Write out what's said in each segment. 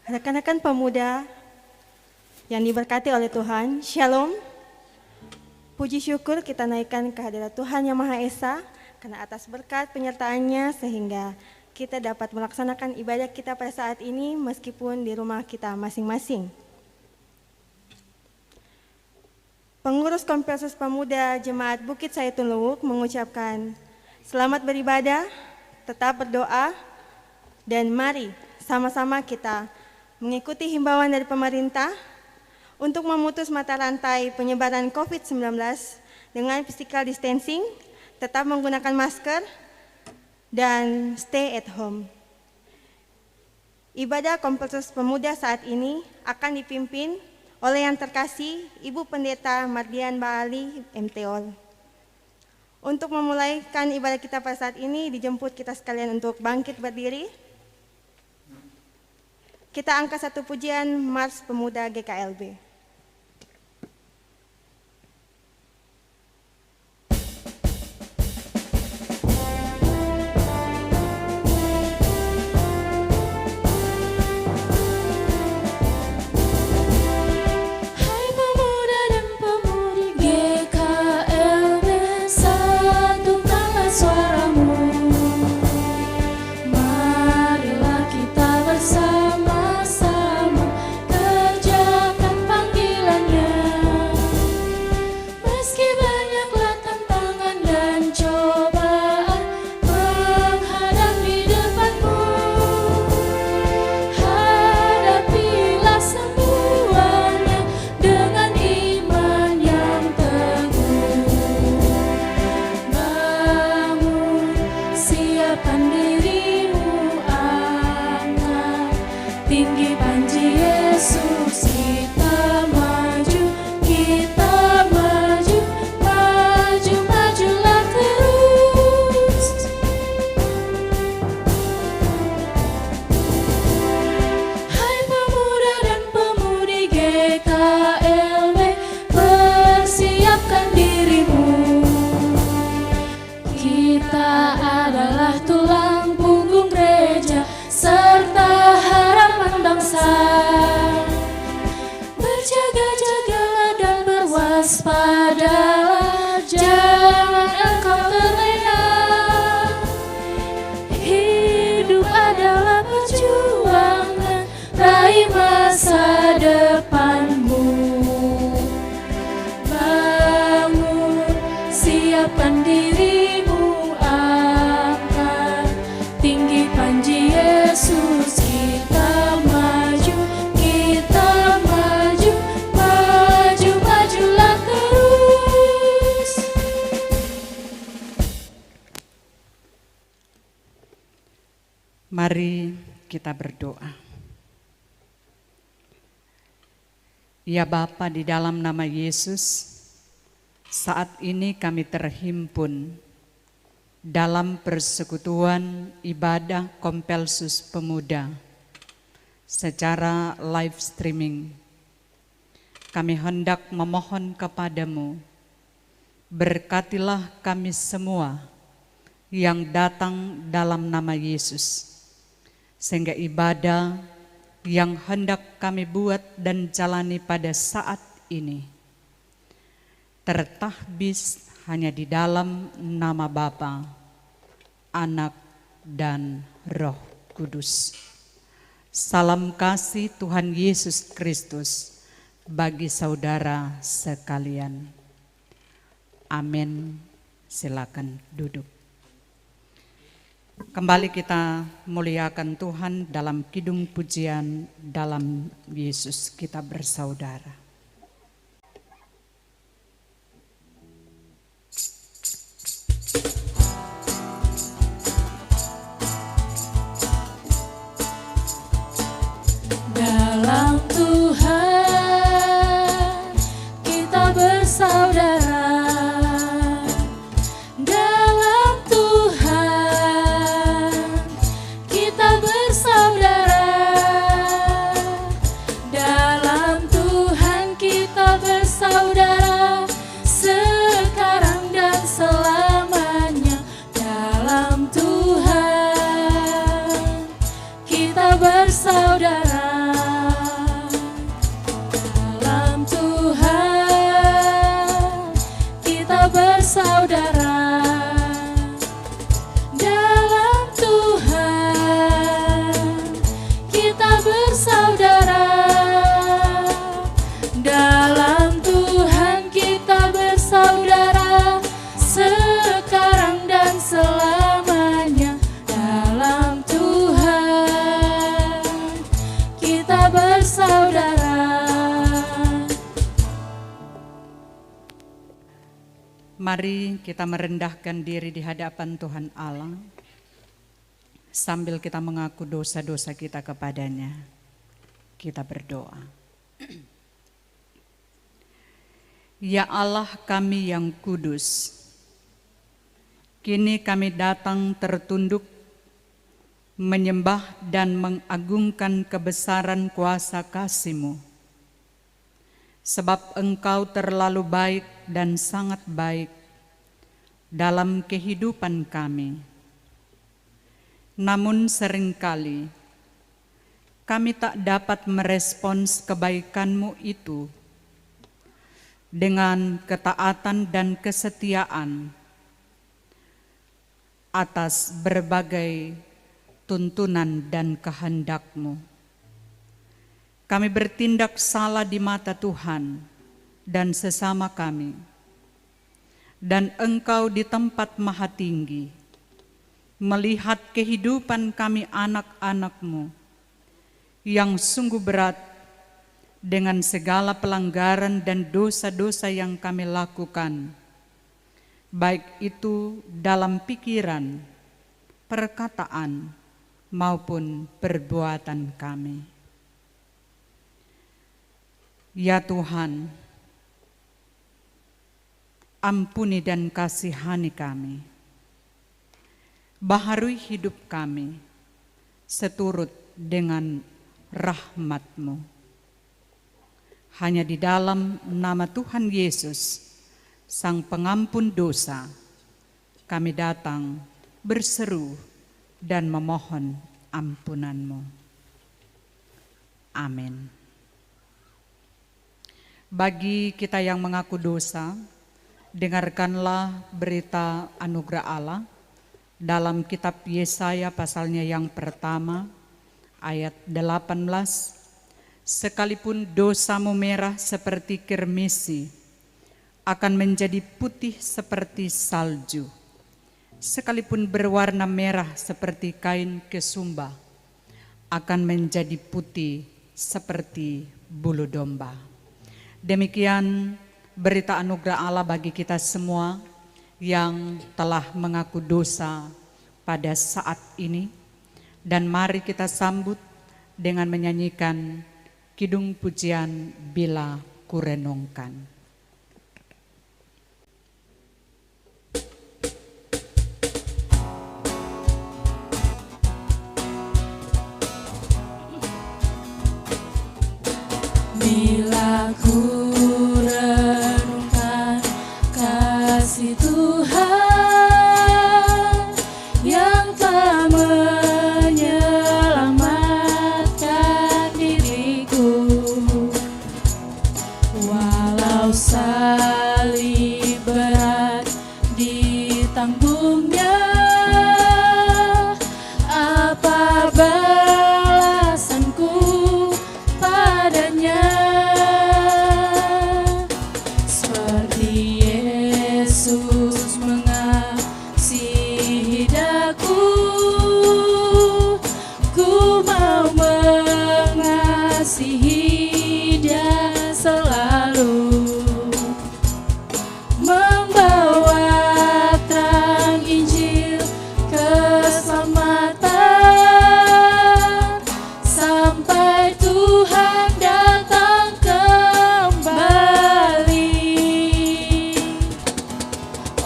Rekan-rekan pemuda yang diberkati oleh Tuhan, Shalom. Puji syukur kita naikkan kehadirat Tuhan Yang Maha Esa karena atas berkat penyertaannya sehingga kita dapat melaksanakan ibadah kita pada saat ini meskipun di rumah kita masing-masing. Pengurus Kompelsus Pemuda Jemaat Bukit Saitun Luwuk mengucapkan selamat beribadah, tetap berdoa, dan mari sama-sama kita mengikuti himbauan dari pemerintah untuk memutus mata rantai penyebaran COVID-19 dengan physical distancing, tetap menggunakan masker, dan stay at home. Ibadah Kompelsus Pemuda saat ini akan dipimpin oleh yang terkasih Ibu Pendeta Mardian Baali MTOL. Untuk memulaikan ibadah kita pada saat ini, dijemput kita sekalian untuk bangkit berdiri. Kita angkat satu pujian Mars Pemuda GKLB. Berjaga-jagalah dan berwaspadalah, jangan engkau terlena. Hidup adalah perjuangan, raih masa depanmu. Bangun, siapkan dirimu, angkat tinggi panji Yesus. Kita maju, kita maju, maju-majulah terus. Mari kita berdoa. Ya Bapa, di dalam nama Yesus, saat ini kami terhimpun dalam persekutuan ibadah Kompelsus Pemuda secara live streaming. Kami hendak memohon kepadamu, berkatilah kami semua yang datang dalam nama Yesus, sehingga ibadah yang hendak kami buat dan jalani pada saat ini tertahbis hanya di dalam nama Bapa, Anak, dan Roh Kudus. Salam kasih Tuhan Yesus Kristus bagi saudara sekalian. Amin. Silakan duduk. Kembali kita muliakan Tuhan dalam kidung pujian dalam Yesus kita bersaudara. Dalam Tuhan kita bersaudara. Dalam Tuhan kita bersaudara. Dalam Tuhan Mari kita merendahkan diri di hadapan Tuhan Allah sambil kita mengaku dosa-dosa kita kepadanya. Kita berdoa. Ya Allah kami yang kudus, kini kami datang tertunduk menyembah dan mengagungkan kebesaran kuasa kasih-Mu. Sebab Engkau terlalu baik dan sangat baik dalam kehidupan kami. Namun seringkali kami tak dapat merespons kebaikan-Mu itu dengan ketaatan dan kesetiaan atas berbagai tuntunan dan kehendak-Mu. Kami bertindak salah di mata Tuhan dan sesama kami. Dan Engkau di tempat maha tinggi melihat kehidupan kami anak-anak-Mu yang sungguh berat dengan segala pelanggaran dan dosa-dosa yang kami lakukan, baik itu dalam pikiran, perkataan, maupun perbuatan kami. Ya Tuhan, ampuni dan kasihani kami. Baharui hidup kami seturut dengan rahmat-Mu. Hanya di dalam nama Tuhan Yesus, Sang Pengampun dosa, kami datang berseru dan memohon ampunan-Mu. Amin. Bagi kita yang mengaku dosa, dengarkanlah berita anugerah Allah dalam kitab Yesaya pasalnya yang pertama, ayat 18. Sekalipun dosamu merah seperti kirmisi, akan menjadi putih seperti salju. Sekalipun berwarna merah seperti kain kesumba, akan menjadi putih seperti bulu domba. Demikian berita anugerah Allah bagi kita semua yang telah mengaku dosa pada saat ini. Dan mari kita sambut dengan menyanyikan kidung pujian Bila Kurenungkan. Bila ku renungkan kasih Tuhan yang telah menyelamatkan diriku, walau salib berat ditanggungnya, apa balasanku padanya? Seperti Yesus mengasihi daku, ku mau mengasihi Dia selalu, membawa terang Injil keselamatan sampai Tuhan datang kembali.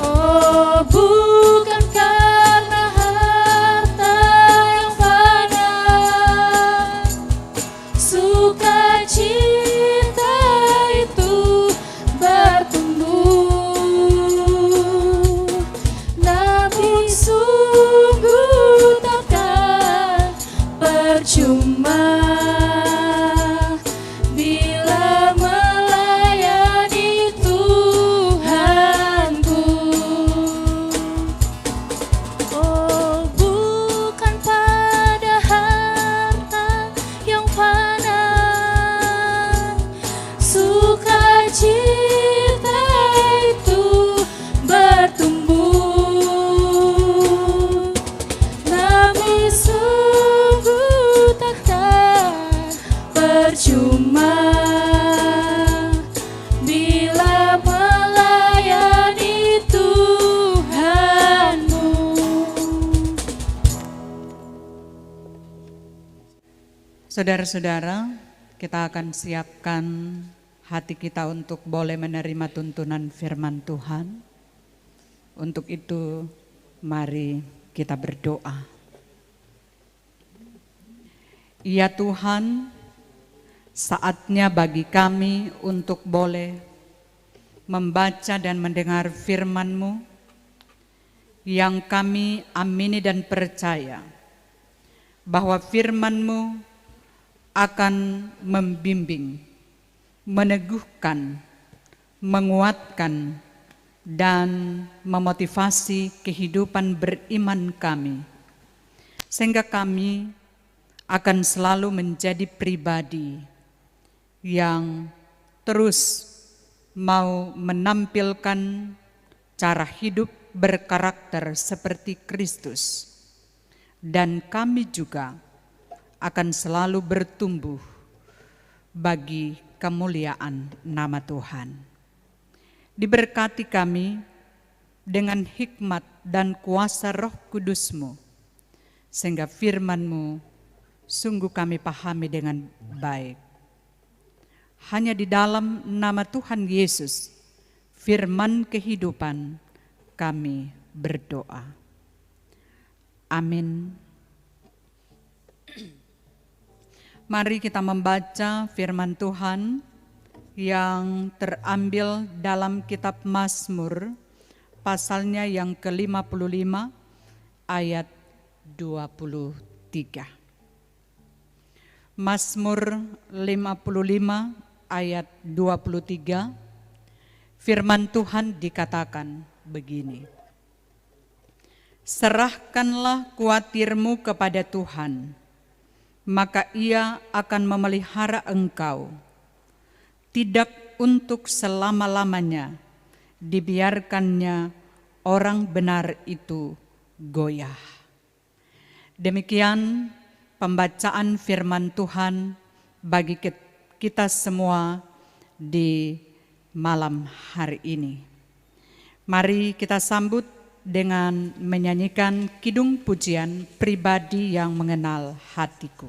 Oh, bukan karena harta yang fana, sukacita itu bertumbuh, namun sungguh takkan percuma bila melayani Tuhanku. Oh, bukan pada harta yang fana, sukacita itu bertumbuh, namun sungguh takkan percuma bila melayani Saudara-saudara, kita akan siapkan hati kita untuk boleh menerima tuntunan firman Tuhan. Untuk itu, mari kita berdoa. Ya Tuhan, saatnya bagi kami untuk boleh membaca dan mendengar firman-Mu yang kami amini dan percaya bahwa firman-Mu akan membimbing, meneguhkan, menguatkan, dan memotivasi kehidupan beriman kami, sehingga kami akan selalu menjadi pribadi yang terus mau menampilkan cara hidup berkarakter seperti Kristus, dan kami juga akan selalu bertumbuh bagi kemuliaan nama Tuhan. Diberkati kami dengan hikmat dan kuasa Roh Kudus-Mu, sehingga firman-Mu sungguh kami pahami dengan baik. Hanya di dalam nama Tuhan Yesus, firman kehidupan, kami berdoa. Amin. Mari kita membaca firman Tuhan yang terambil dalam kitab Mazmur, pasalnya yang ke-55 ayat 23. Mazmur 55 ayat 23, firman Tuhan dikatakan begini. Serahkanlah kuatirmu kepada Tuhan, maka Ia akan memelihara engkau. Tidak untuk selama-lamanya dibiarkannya orang benar itu goyah. Demikian pembacaan firman Tuhan bagi kita semua di malam hari ini. Mari kita sambut dengan menyanyikan kidung pujian pribadi yang mengenal hatiku.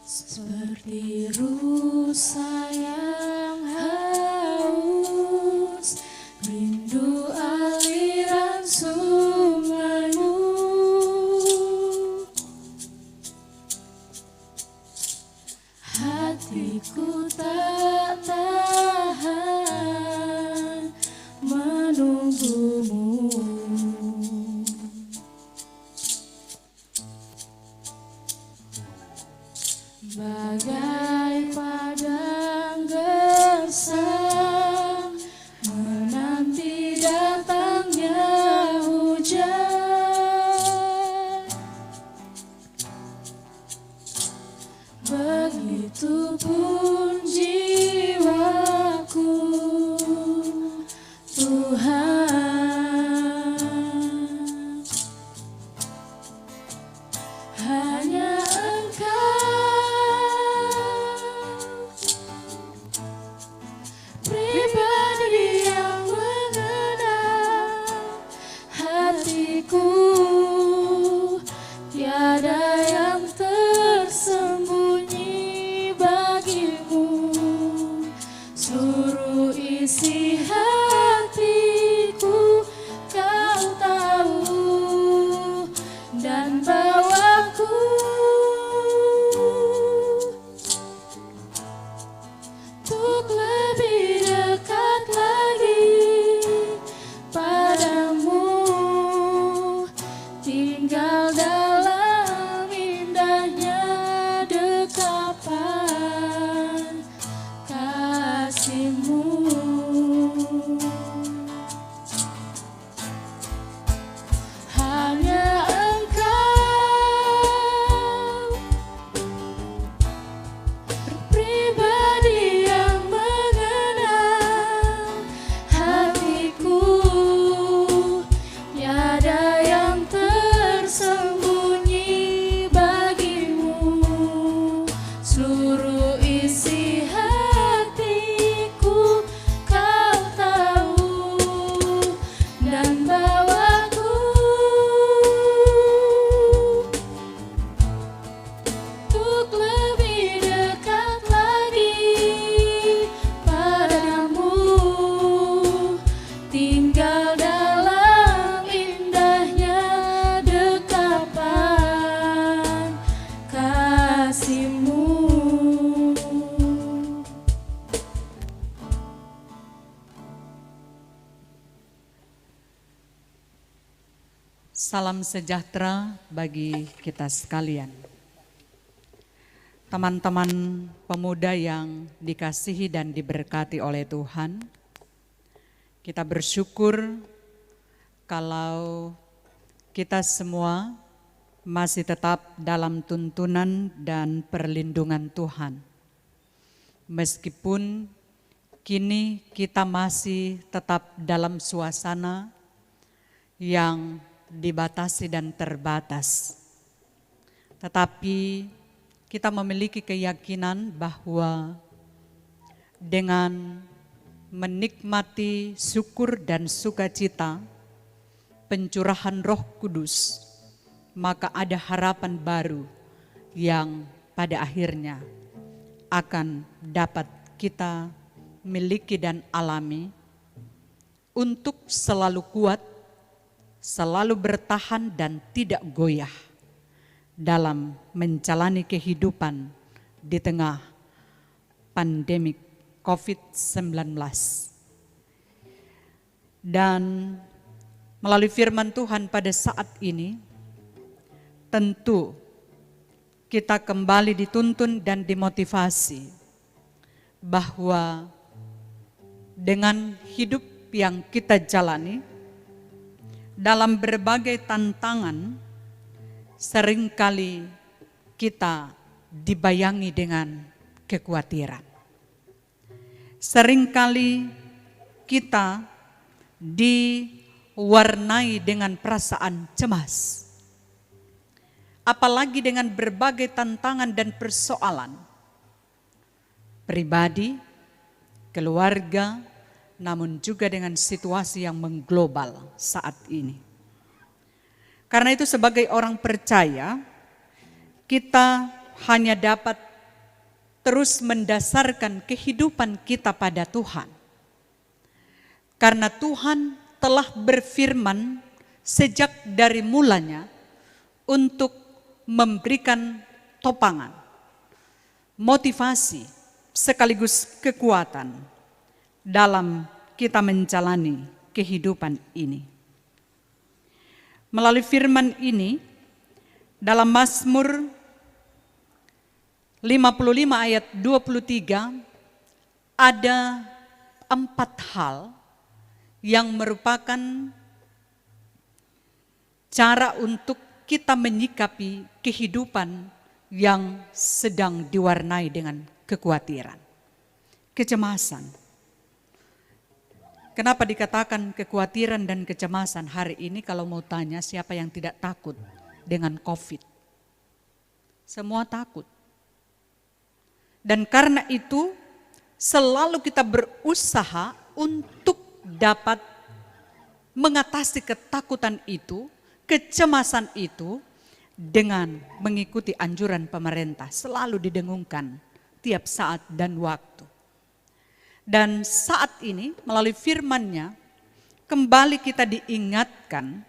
Seperti rusa yang haus, rindu aliran sungai-Mu. Hatiku tak tahan menunggu-Mu. Bagai padang membawaku untuk lebih dekat lagi padamu, tinggal dalam indahnya dekapan kasih-Mu. Salam sejahtera bagi kita sekalian. Teman-teman pemuda yang dikasihi dan diberkati oleh Tuhan, kita bersyukur kalau kita semua masih tetap dalam tuntunan dan perlindungan Tuhan. Meskipun kini kita masih tetap dalam suasana yang dibatasi dan terbatas. Tetapi kita memiliki keyakinan bahwa dengan menikmati syukur dan sukacita pencurahan Roh Kudus, maka ada harapan baru yang pada akhirnya akan dapat kita miliki dan alami untuk selalu kuat, selalu bertahan dan tidak goyah dalam menjalani kehidupan di tengah pandemik COVID-19. Dan melalui firman Tuhan pada saat ini, tentu kita kembali dituntun dan dimotivasi bahwa dengan hidup yang kita jalani, dalam berbagai tantangan, seringkali kita dibayangi dengan kekhawatiran. Seringkali kita diwarnai dengan perasaan cemas. Apalagi dengan berbagai tantangan dan persoalan pribadi, keluarga, namun juga dengan situasi yang mengglobal saat ini. Karena itu sebagai orang percaya, kita hanya dapat terus mendasarkan kehidupan kita pada Tuhan. Karena Tuhan telah berfirman sejak dari mulanya untuk memberikan topangan, motivasi, sekaligus kekuatan dalam kita menjalani kehidupan ini. Melalui firman ini, dalam Mazmur 55 ayat 23, ada 4 hal yang merupakan cara untuk kita menyikapi kehidupan yang sedang diwarnai dengan kekhawatiran, kecemasan. Kenapa dikatakan kekhawatiran dan kecemasan hari ini? Kalau mau tanya siapa yang tidak takut dengan COVID? Semua takut. Dan karena itu selalu kita berusaha untuk dapat mengatasi ketakutan itu, kecemasan itu dengan mengikuti anjuran pemerintah. Selalu didengungkan tiap saat dan waktu. Dan saat ini melalui firman-Nya kembali kita diingatkan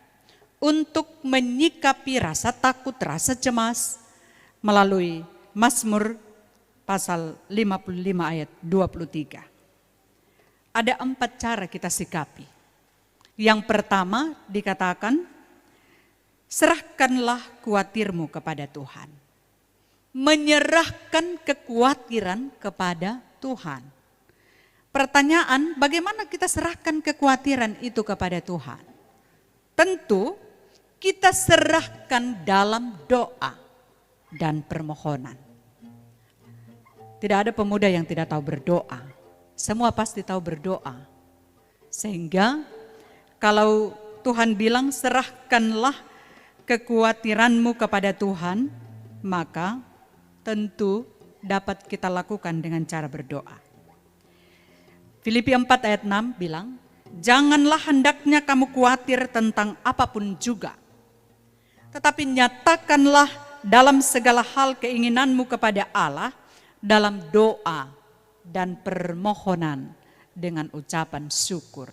untuk menyikapi rasa takut, rasa cemas melalui Mazmur pasal 55 ayat 23. Ada 4 cara kita sikapi. Yang pertama dikatakan, serahkanlah khawatirmu kepada Tuhan. Menyerahkan kekhawatiran kepada Tuhan. Pertanyaan, bagaimana kita serahkan kekhawatiran itu kepada Tuhan? Tentu kita serahkan dalam doa dan permohonan. Tidak ada pemuda yang tidak tahu berdoa. Semua pasti tahu berdoa. Sehingga kalau Tuhan bilang serahkanlah kekhawatiranmu kepada Tuhan, maka tentu dapat kita lakukan dengan cara berdoa. Filipi 4 ayat 6 bilang, janganlah hendaknya kamu khawatir tentang apapun juga. Tetapi nyatakanlah dalam segala hal keinginanmu kepada Allah dalam doa dan permohonan dengan ucapan syukur.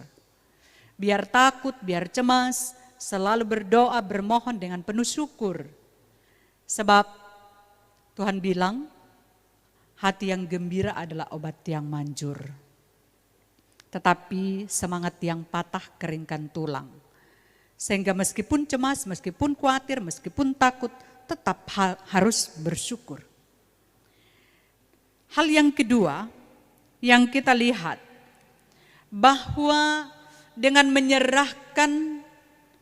Biar takut, biar cemas, selalu berdoa, bermohon dengan penuh syukur. Sebab Tuhan bilang, hati yang gembira adalah obat yang manjur. Tetapi semangat yang patah keringkan tulang. Sehingga meskipun cemas, meskipun khawatir, meskipun takut, tetap harus bersyukur. Hal yang kedua yang kita lihat, bahwa dengan menyerahkan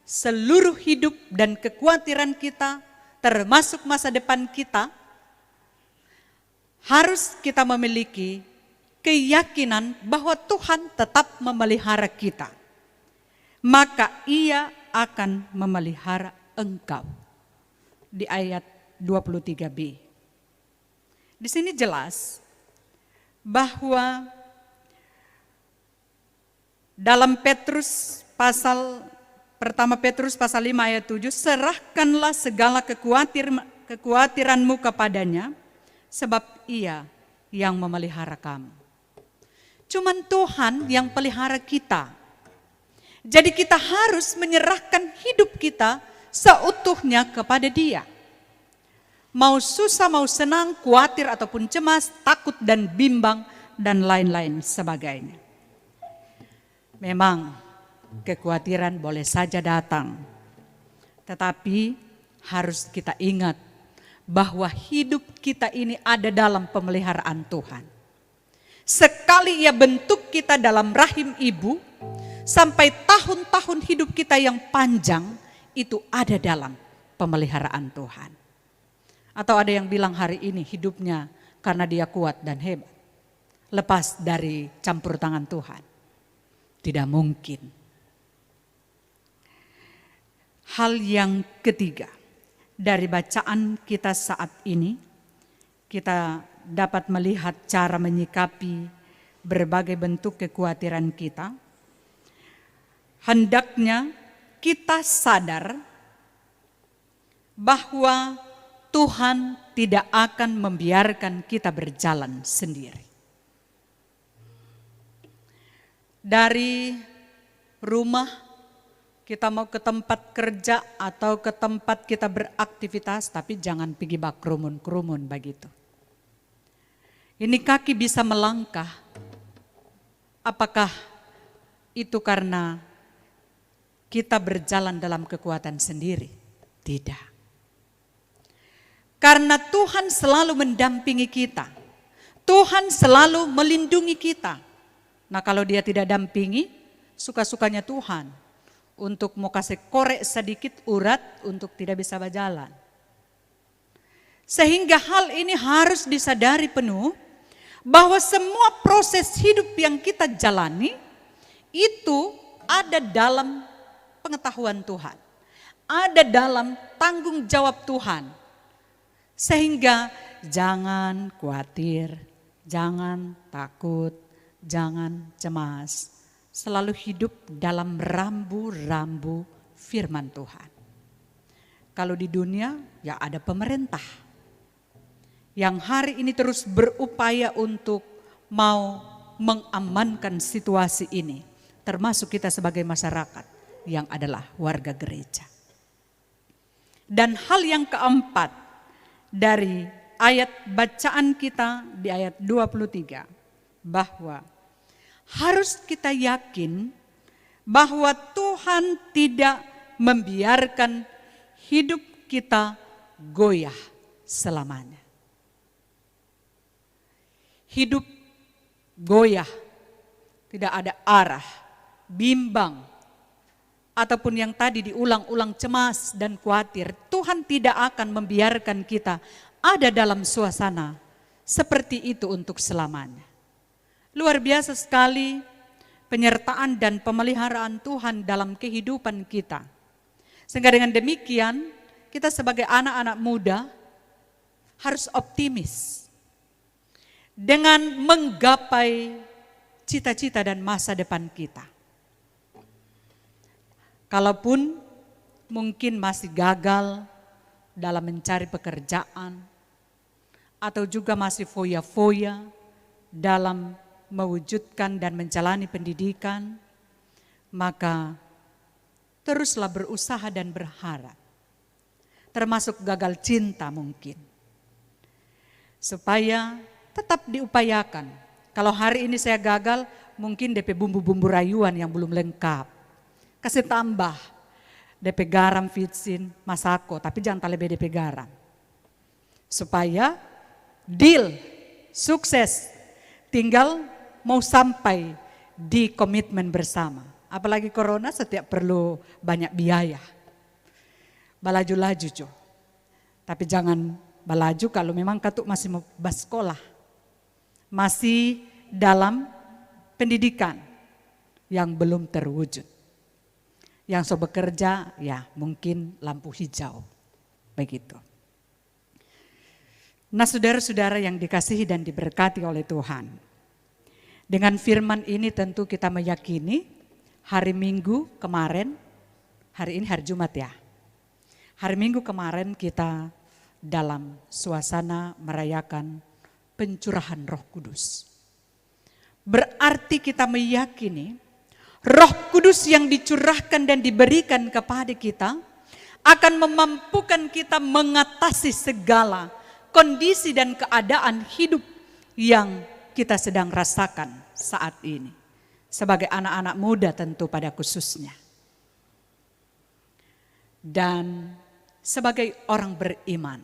seluruh hidup dan kekhawatiran kita, termasuk masa depan kita, harus kita memiliki keyakinan bahwa Tuhan tetap memelihara kita. Maka Ia akan memelihara engkau. Di ayat 23b. Di sini jelas bahwa dalam Petrus pertama Petrus pasal 5 ayat 7, serahkanlah segala kekhawatiranmu kepadanya, sebab Ia yang memelihara kamu. Cuman Tuhan yang pelihara kita. Jadi kita harus menyerahkan hidup kita seutuhnya kepada Dia. Mau susah, mau senang, khawatir ataupun cemas, takut dan bimbang, dan lain-lain sebagainya. Memang kekhawatiran boleh saja datang, tetapi harus kita ingat bahwa hidup kita ini ada dalam pemeliharaan Tuhan. Sekali Ia bentuk kita dalam rahim ibu, sampai tahun-tahun hidup kita yang panjang, itu ada dalam pemeliharaan Tuhan. Atau ada yang bilang hari ini hidupnya karena dia kuat dan hebat, lepas dari campur tangan Tuhan. Tidak mungkin. Hal yang ketiga dari bacaan kita saat ini, kita dapat melihat cara menyikapi berbagai bentuk kekhawatiran kita. Hendaknya kita sadar bahwa Tuhan tidak akan membiarkan kita berjalan sendiri. Dari rumah kita mau ke tempat kerja atau ke tempat kita beraktivitas, tapi jangan pergi bak kerumun-kerumun begitu. Ini kaki bisa melangkah. Apakah itu karena kita berjalan dalam kekuatan sendiri? Tidak. Karena Tuhan selalu mendampingi kita. Tuhan selalu melindungi kita. Nah kalau Dia tidak dampingi, suka-sukanya Tuhan. Untuk mau kasih korek sedikit urat untuk tidak bisa berjalan. Sehingga hal ini harus disadari penuh, bahwa semua proses hidup yang kita jalani, itu ada dalam pengetahuan Tuhan. Ada dalam tanggung jawab Tuhan. Sehingga jangan khawatir, jangan takut, jangan cemas. Selalu hidup dalam rambu-rambu firman Tuhan. Kalau di dunia ya ada pemerintah yang hari ini terus berupaya untuk mau mengamankan situasi ini. Termasuk kita sebagai masyarakat yang adalah warga gereja. Dan hal yang keempat, dari ayat bacaan kita di ayat 23, bahwa harus kita yakin bahwa Tuhan tidak membiarkan hidup kita goyah selamanya. Hidup goyah, tidak ada arah, bimbang, ataupun yang tadi diulang-ulang cemas dan khawatir, Tuhan tidak akan membiarkan kita ada dalam suasana seperti itu untuk selamanya. Luar biasa sekali penyertaan dan pemeliharaan Tuhan dalam kehidupan kita. Sehingga dengan demikian kita sebagai anak-anak muda harus optimis dengan menggapai cita-cita dan masa depan kita. Kalaupun mungkin masih gagal dalam mencari pekerjaan, atau juga masih foya-foya dalam mewujudkan dan menjalani pendidikan, maka teruslah berusaha dan berharap. Termasuk gagal cinta mungkin. Supaya tetap diupayakan. Kalau hari ini saya gagal, mungkin DP bumbu-bumbu rayuan yang belum lengkap. Kasih tambah DP garam, vitsin, masako, tapi jangan terlebih DP garam. Supaya deal, sukses, tinggal mau sampai di komitmen bersama. Apalagi corona setiap perlu banyak biaya. Balaju-laju jo. Tapi jangan balaju kalau memang katuk masih mau sekolah. Masih dalam pendidikan yang belum terwujud. Yang so bekerja ya mungkin lampu hijau. Begitu. Nah saudara-saudara yang dikasihi dan diberkati oleh Tuhan. Dengan firman ini tentu kita meyakini hari Minggu kemarin, hari ini hari Jumat ya. Hari Minggu kemarin kita dalam suasana merayakan pencurahan Roh Kudus. Berarti kita meyakini Roh Kudus yang dicurahkan dan diberikan kepada kita akan memampukan kita mengatasi segala kondisi dan keadaan hidup yang kita sedang rasakan saat ini. Sebagai anak-anak muda tentu pada khususnya. Dan sebagai orang beriman,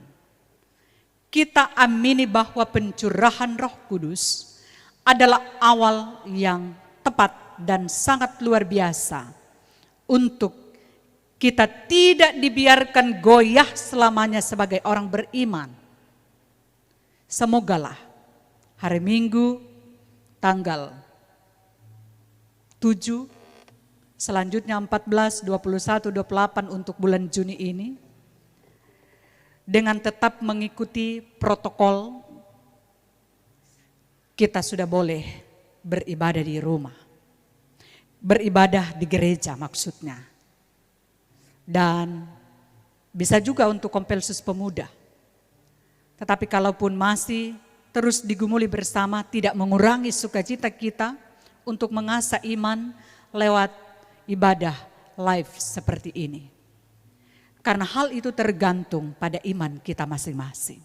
kita amini bahwa pencurahan Roh Kudus adalah awal yang tepat dan sangat luar biasa untuk kita tidak dibiarkan goyah selamanya sebagai orang beriman. Semogalah hari Minggu tanggal 7, selanjutnya 14, 21, 28 untuk bulan Juni ini, dengan tetap mengikuti protokol, kita sudah boleh beribadah di rumah. Beribadah di gereja maksudnya. Dan bisa juga untuk Kompelsus Pemuda. Tetapi kalaupun masih terus digumuli bersama, tidak mengurangi sukacita kita untuk mengasah iman lewat ibadah live seperti ini. Karena hal itu tergantung pada iman kita masing-masing.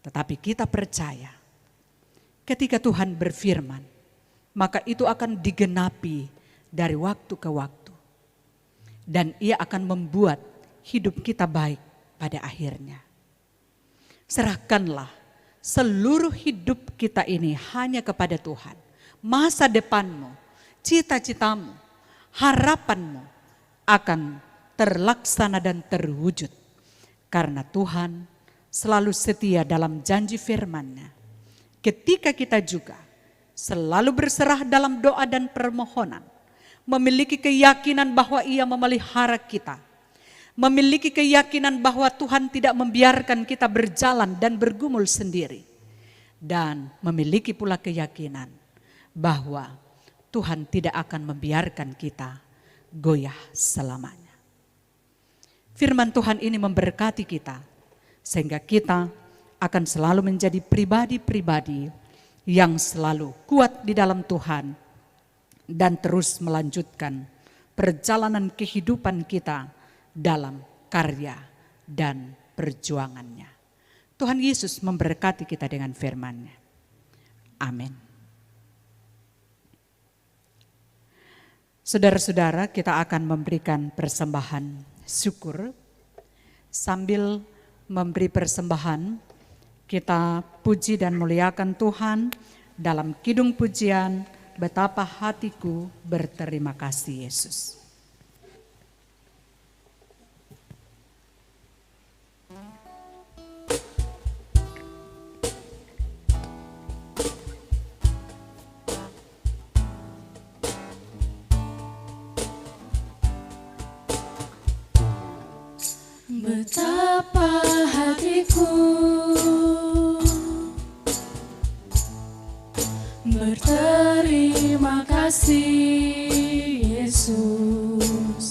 Tetapi kita percaya ketika Tuhan berfirman, maka itu akan digenapi dari waktu ke waktu. Dan ia akan membuat hidup kita baik pada akhirnya. Serahkanlah seluruh hidup kita ini hanya kepada Tuhan. Masa depanmu, cita-citamu, harapanmu akan terlaksana dan terwujud. Karena Tuhan selalu setia dalam janji firman-Nya. Ketika kita juga selalu berserah dalam doa dan permohonan, memiliki keyakinan bahwa Ia memelihara kita, memiliki keyakinan bahwa Tuhan tidak membiarkan kita berjalan dan bergumul sendiri, dan memiliki pula keyakinan bahwa Tuhan tidak akan membiarkan kita goyah selamanya. Firman Tuhan ini memberkati kita, sehingga kita akan selalu menjadi pribadi-pribadi yang selalu kuat di dalam Tuhan dan terus melanjutkan perjalanan kehidupan kita dalam karya dan perjuangannya. Tuhan Yesus memberkati kita dengan firman-Nya. Amin. Saudara-saudara, kita akan memberikan persembahan syukur. Sambil memberi persembahan, kita puji dan muliakan Tuhan dalam kidung pujian, betapa hatiku berterima kasih Yesus. Betapa hatiku berterima kasih Yesus.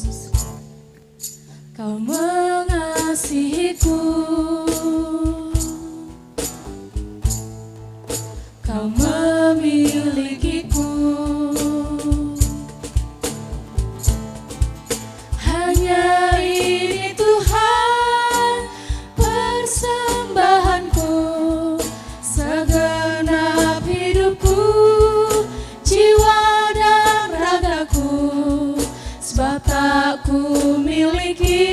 Kau mengasihiku, Kau memilikiku. Hanya ini Tuhan persembahanku, segenap hidupku, jiwa dan ragaku. Sebab tak ku miliki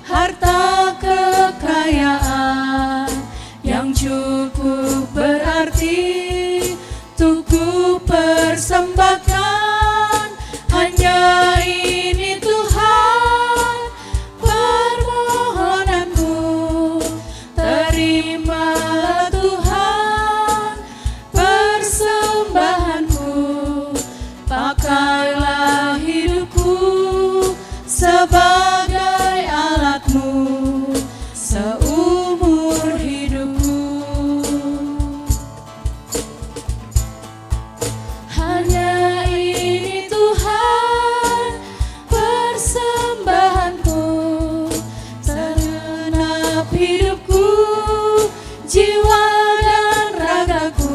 harta kekayaan yang cukup berarti untuk ku persembahkan. Hanya ini Tuhan permohonanku, terimalah Tuhan persembahanku. Pakailah hidupku sebagai alatmu seumur hidupku. Hanya ini Tuhan persembahanku, segenap hidupku, jiwa dan ragaku.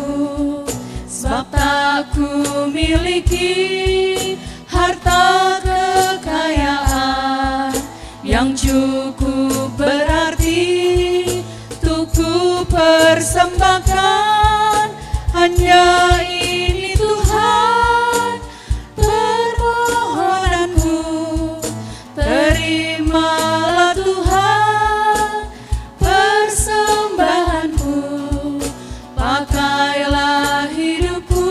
Sebab tak ku miliki harta kekayaan yang cukup berarti untuk ku persembahkan. Hanya ini Tuhan permohonanku, terimalah Tuhan persembahanku. Pakailah hidupku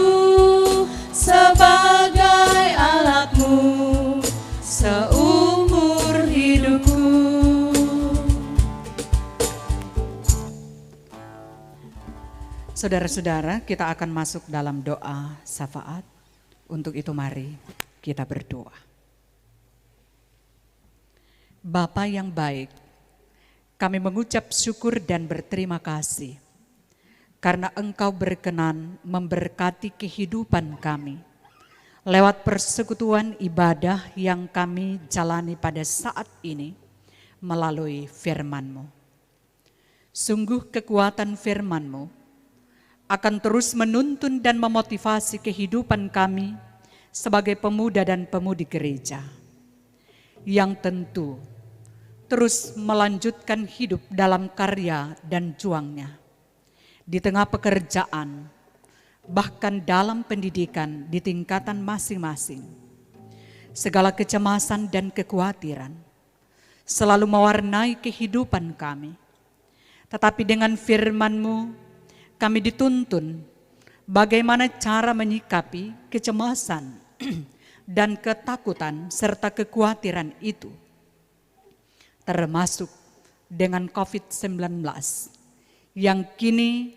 sebagai alatmu seumur hidupku. Saudara-saudara, kita akan masuk dalam doa syafaat. Untuk itu mari kita berdoa. Bapa yang baik, kami mengucap syukur dan berterima kasih karena Engkau berkenan memberkati kehidupan kami lewat persekutuan ibadah yang kami jalani pada saat ini melalui firman-Mu. Sungguh kekuatan firman-Mu akan terus menuntun dan memotivasi kehidupan kami sebagai pemuda dan pemudi gereja yang tentu terus melanjutkan hidup dalam karya dan juangnya di tengah pekerjaan, bahkan dalam pendidikan di tingkatan masing-masing. Segala kecemasan dan kekhawatiran selalu mewarnai kehidupan kami. Tetapi dengan firman-Mu kami dituntun bagaimana cara menyikapi kecemasan dan ketakutan serta kekhawatiran itu. Termasuk dengan COVID-19 yang kini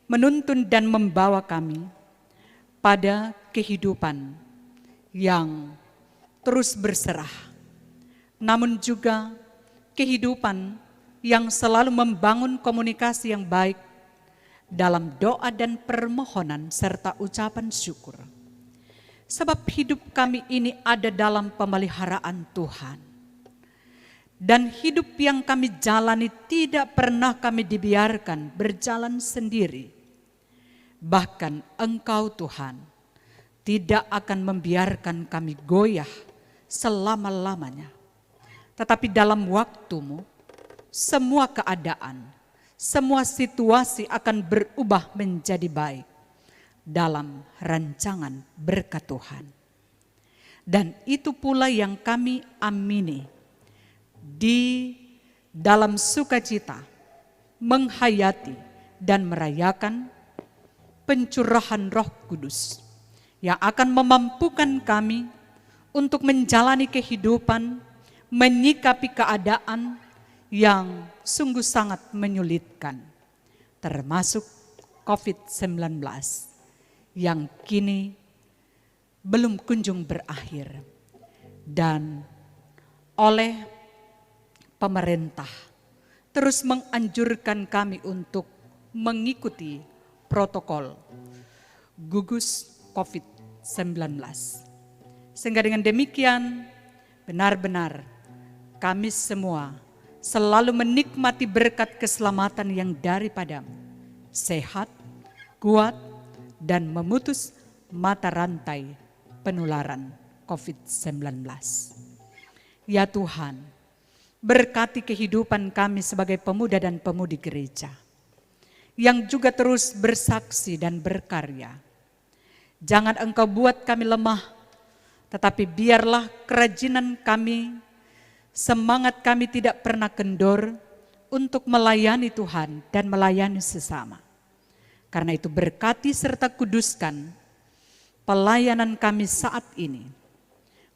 menuntun dan membawa kami pada kehidupan yang terus berserah, namun juga kehidupan yang selalu membangun komunikasi yang baik dalam doa dan permohonan serta ucapan syukur. Sebab hidup kami ini ada dalam pemeliharaan Tuhan. Dan hidup yang kami jalani tidak pernah kami dibiarkan berjalan sendiri. Bahkan Engkau Tuhan tidak akan membiarkan kami goyah selama-lamanya. Tetapi dalam waktu-Mu, semua keadaan, semua situasi akan berubah menjadi baik dalam rancangan berkat Tuhan. Dan itu pula yang kami amini di dalam sukacita menghayati dan merayakan pencurahan Roh Kudus yang akan memampukan kami untuk menjalani kehidupan, menyikapi keadaan yang sungguh sangat menyulitkan, termasuk COVID-19 yang kini belum kunjung berakhir. Dan oleh pemerintah terus menganjurkan kami untuk mengikuti protokol gugus COVID-19. Sehingga dengan demikian benar-benar kami semua selalu menikmati berkat keselamatan yang daripadamu, sehat, kuat, dan memutus mata rantai penularan COVID-19. Ya Tuhan, berkati kehidupan kami sebagai pemuda dan pemudi gereja, yang juga terus bersaksi dan berkarya. Jangan Engkau buat kami lemah, tetapi biarlah kerajinan kami, semangat kami tidak pernah kendor untuk melayani Tuhan dan melayani sesama. Karena itu berkati serta kuduskan pelayanan kami saat ini.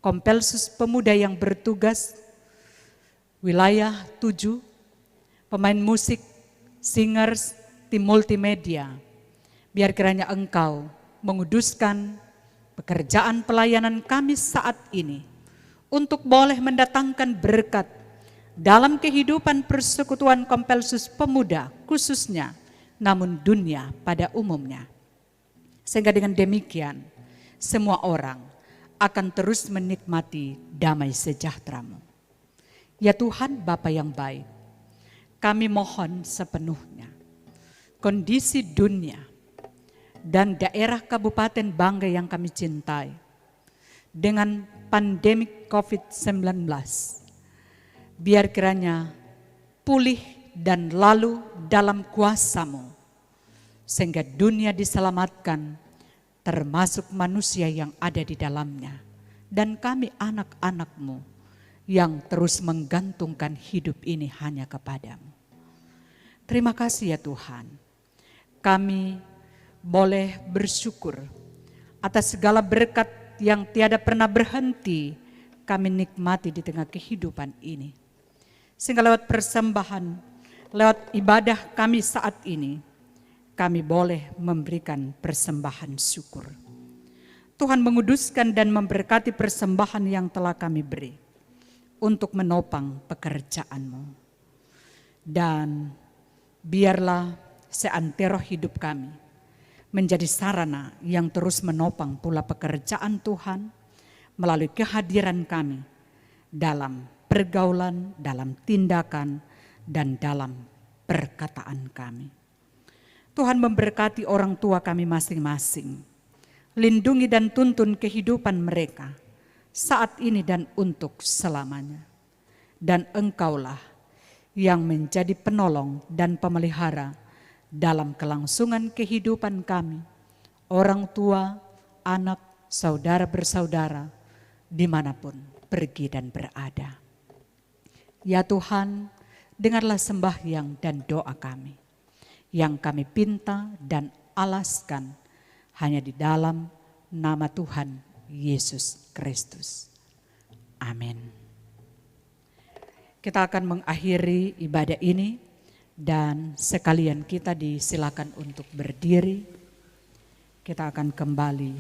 Kompelsus pemuda yang bertugas wilayah 7, pemain musik, singers, tim multimedia. Biar kiranya Engkau menguduskan pekerjaan pelayanan kami saat ini untuk boleh mendatangkan berkat dalam kehidupan persekutuan Kompelsus pemuda khususnya, namun dunia pada umumnya. Sehingga dengan demikian semua orang akan terus menikmati damai sejahtera-Mu. Ya Tuhan Bapa yang baik, kami mohon sepenuhnya kondisi dunia dan daerah Kabupaten Bangga yang kami cintai dengan pandemi COVID-19, biar kiranya pulih dan lalu dalam kuasa-Mu, sehingga dunia diselamatkan, termasuk manusia yang ada di dalamnya, dan kami anak-anak-Mu yang terus menggantungkan hidup ini hanya kepadamu. Terima kasih ya Tuhan, kami boleh bersyukur atas segala berkat yang tiada pernah berhenti kami nikmati di tengah kehidupan ini. Sehingga lewat persembahan, lewat ibadah kami saat ini, kami boleh memberikan persembahan syukur. Tuhan menguduskan dan memberkati persembahan yang telah kami beri untuk menopang pekerjaan-Mu. Dan biarlah seantero hidup kami menjadi sarana yang terus menopang pula pekerjaan Tuhan melalui kehadiran kami dalam pergaulan, dalam tindakan, dan dalam perkataan kami. Tuhan memberkati orang tua kami masing-masing. Lindungi dan tuntun kehidupan mereka saat ini dan untuk selamanya. Dan Engkaulah yang menjadi penolong dan pemelihara dalam kelangsungan kehidupan kami, orang tua, anak, saudara bersaudara, dimanapun pergi dan berada. Ya Tuhan, dengarlah sembahyang dan doa kami, yang kami pinta dan alaskan hanya di dalam nama Tuhan Yesus Kristus. Amin. Kita akan mengakhiri ibadah ini dan sekalian kita disilakan untuk berdiri. Kita akan kembali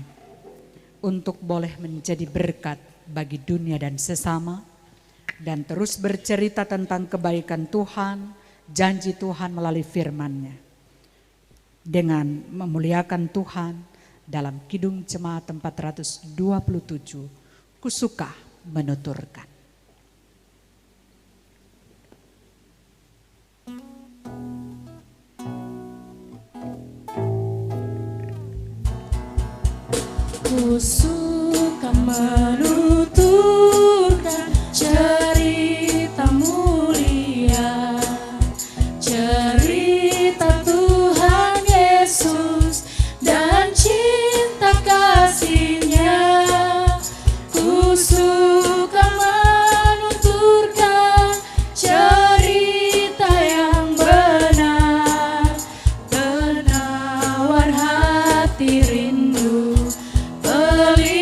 untuk boleh menjadi berkat bagi dunia dan sesama dan terus bercerita tentang kebaikan Tuhan, janji Tuhan melalui firman-Nya. Dengan memuliakan Tuhan dalam Kidung Jemaat 427, kusuka menuturkan. Ku suka menuturkan cerita mulia, cerita Tuhan Yesus dan cinta kasih-Nya. Ku suka menuturkan cerita yang benar, penawar hati rindu, pelita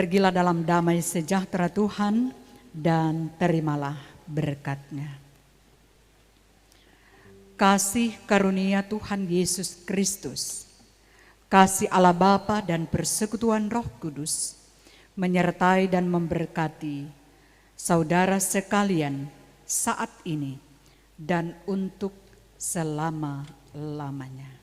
Pergilah dalam damai sejahtera Tuhan dan terimalah berkat-Nya. Kasih karunia Tuhan Yesus Kristus, kasih Allah Bapa dan persekutuan Roh Kudus menyertai dan memberkati saudara sekalian saat ini dan untuk selama-lamanya.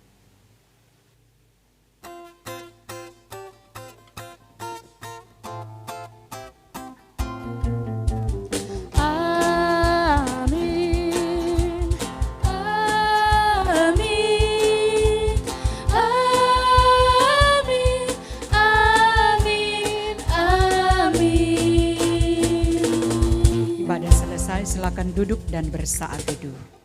Amin, amin, amin, amin, amin. Ibadah selesai, silakan duduk dan bersaat teduh.